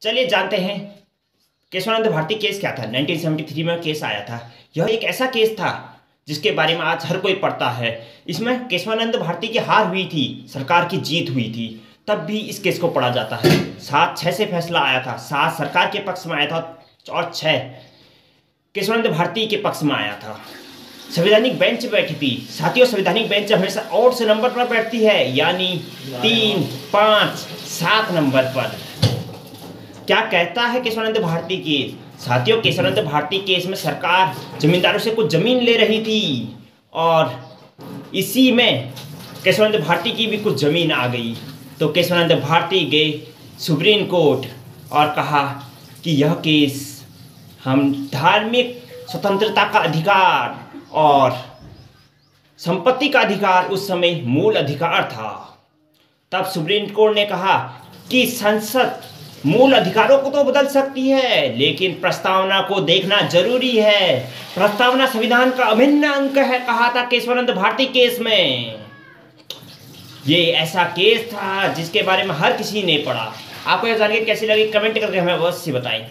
चलिए जानते हैं केशवानंद भारती केस क्या था। 1973 में केस आया था। यह एक ऐसा केस था जिसके बारे में आज हर कोई पढ़ता है। इसमें केशवानंद भारती की हार हुई थी, सरकार की जीत हुई थी, तब भी इस केस को पढ़ा जाता है। 7-6 से फैसला आया था। 7 सरकार के पक्ष में आया था और 6 केशवानंद भारती के पक्ष में आया था। संवैधानिक बेंच बैठी थी। साथियों, संवैधानिक बेंच हमेशा ऑड से नंबर पर बैठती है, यानी 3, 5, 7 नंबर पर। क्या कहता है केशवानंद भारती केस? साथियों, केशवानंद भारती केस में सरकार जमींदारों से कुछ जमीन ले रही थी और इसी में केशवानंद भारती की भी कुछ जमीन आ गई। तो केशवानंद भारती गए सुप्रीम कोर्ट और कहा कि यह केस हम धार्मिक स्वतंत्रता का अधिकार और संपत्ति का अधिकार उस समय मूल अधिकार था। तब सुप्रीम कोर्ट ने कहा कि संसद मूल अधिकारों को तो बदल सकती है, लेकिन प्रस्तावना को देखना जरूरी है। प्रस्तावना संविधान का अभिन्न अंग है, कहा था केशवानंद भारती केस में। ये ऐसा केस था जिसके बारे में हर किसी ने पढ़ा। आपको यह जानकर कैसी लगी कमेंट करके हमें अवश्य बताएं।